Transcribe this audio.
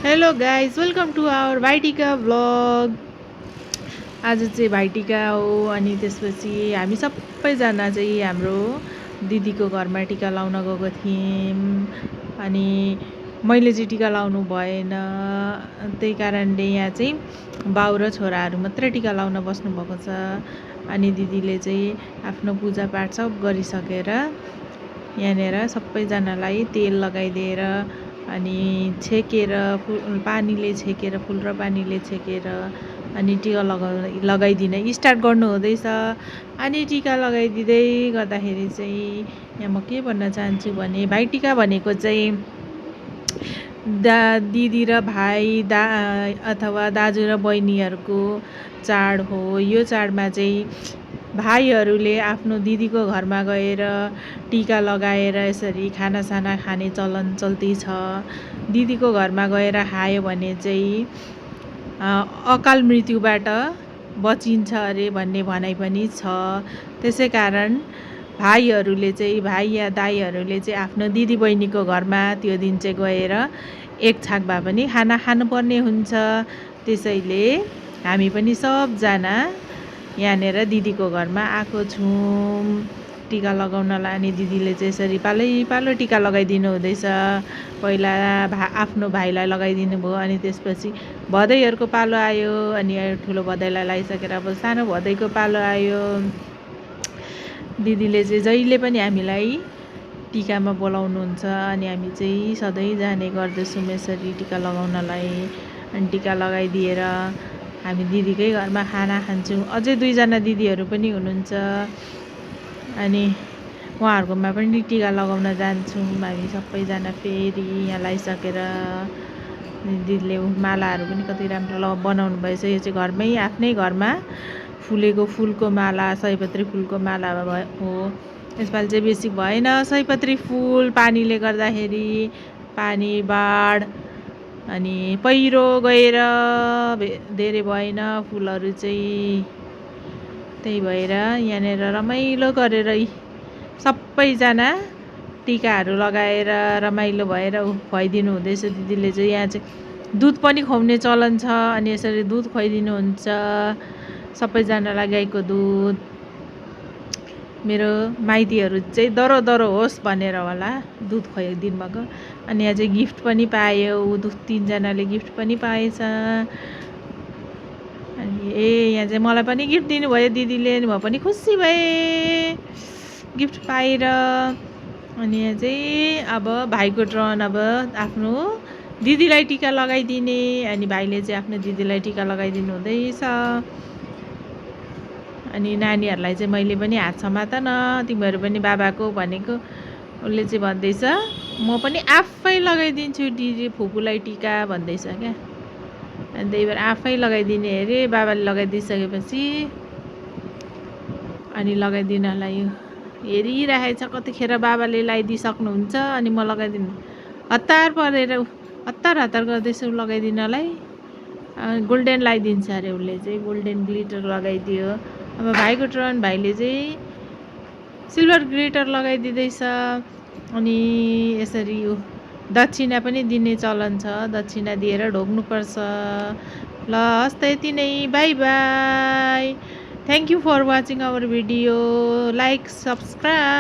Hello guys welcome to our Vaitika vlog. आज चाहिँ भाइटिका हो अनि त्यसपछि हामी सबैजना चाहिँ हाम्रो दिदीको घरमा टिका लाउन गएको थियौँ। अनि मैले चाहिँ टिका लाउनु भएन, त्यही कारणले यहाँ चाहिँ बाउ र छोराहरू मात्रै टिका लाउन बस्नुभएको छ। अनि दिदीले चाहिँ आफ्नो पूजापाठ सब गरिसकेर यहाँनिर सबैजनालाई तेल लगाइदिएर अनि छेकेर पानीले छेकेर फुल र पानीले छेकेर अनि टिका लगाइदिन स्टार्ट गर्नु हुँदैछ। अनि टिका लगाइदिँदै गर्दाखेरि चाहिँ यहाँ म के भन्न चाहन्छु भने भाइटिका भनेको चाहिँ दिदी र भाइ अथवा दाजु र बहिनीहरूको चाड हो। यो चाडमा चाहिँ भाइहरूले आफ्नो दिदीको घरमा गएर टिका लगाएर यसरी खानासाना खाने चलन चल्ती छ। दिदीको घरमा गएर खायो भने चाहिँ अकाल मृत्युबाट बचिन्छ अरे भन्ने भनाइ पनि छ। त्यसै कारण भाइहरूले चाहिँ भाइ या दाइहरूले चाहिँ आफ्नो दिदी बहिनीको घरमा त्यो दिन चाहिँ गएर एक छाक भए पनि खाना खानुपर्ने हुन्छ। त्यसैले हामी पनि सबजना यहाँनिर दिदीको घरमा आएको छौँ टिका लगाउनलाई। अनि दिदीले चाहिँ यसरी पालो टिका लगाइदिनु हुँदैछ। पहिला आफ्नो भाइलाई लगाइदिनु भयो, अनि त्यसपछि भदैहरूको पालो आयो, अनि ठुलो भदैलाई लगाइसकेर अब सानो भदैको पालो आयो। दिदीले चाहिँ जहिले पनि हामीलाई टिकामा बोलाउनुहुन्छ अनि हामी चाहिँ सधैँ जाने गर्दछौँ यसरी टिका लगाउनलाई। अनि टिका लगाइदिएर हामी दिदीकै घरमा खाना खान्छौँ। अझै 2जना दिदीहरू पनि हुनुहुन्छ, अनि उहाँहरूकोमा पनि टिका लगाउन जान्छौँ हामी सबैजना। फेरि यहाँ लगाइसकेर दिदीले मालाहरू पनि कति राम्रो बनाउनु भएछ। यो चाहिँ घरमै आफ्नै घरमा फुलेको फुलको माला, सयपत्री फुलको माला हो। यसपालि चाहिँ बेसी भएन सयपत्री फुल, पानीले गर्दाखेरि पानी बाढ अनि पहिरो गएर धेरै भएन फुलहरू चाहिँ। त्यही भएर यहाँनिर रमाइलो गरेर सबैजना टिकाहरू लगाएर रमाइलो भएर खुवाइदिनु हुँदैछ। दिदीले चाहिँ यहाँ चाहिँ दुध पनि खुवाउने चलन छ, अनि यसरी दुध खुवाइदिनुहुन्छ सबैजनालाई गाईको दुध। मेरो माइतीहरू चाहिँ दरो दरो होस् भनेर होला दुध खुवाइदिनु भएको। अनि यहाँ चाहिँ गिफ्ट पनि पायो, 3जनाले गिफ्ट पनि पाएछ। अनि यहाँ चाहिँ मलाई पनि गिफ्ट दिनुभयो दिदीले, म पनि खुसी भएँ गिफ्ट पाएर। अनि यहाँ चाहिँ अब भाइको टर्न, अब आफ्नो दिदीलाई टिका लगाइदिने। अनि भाइले चाहिँ आफ्नो दिदीलाई टिका लगाइदिनु हुँदैछ। अनि नानीहरूलाई चाहिँ मैले पनि हात समात न, तिमीहरू पनि बाबाको भनेको। उसले चाहिँ भन्दैछ म पनि आफै लगाइदिन्छु दिदी फुपूलाई टिका भन्दैछ क्या। अनि त्यही भएर आफै लगाइदिने अरे बाबाले लगाइदिइसकेपछि। अनि लगाइदिनलाई हेरिरहेछ कतिखेर बाबाले लगाइदिइसक्नुहुन्छ अनि म लगाइदिनु हतार परेर हतार गर्दैछु लगाइदिनलाई। गोल्डेन लगाइदिन्छ अरे उसले चाहिँ, गोल्डेन ग्लिटर लगाइदियो। अब भाइको टर्न, भाइले चाहिँ सिल्भर ग्लिटर लगाइदिँदैछ। अनि यसरी दक्षिणा पनि दिने चलन छ, दक्षिणा दिएर ढोग्नुपर्छ। ल हस् त यति नै, by by. Thank you for watching our video. Like, subscribe.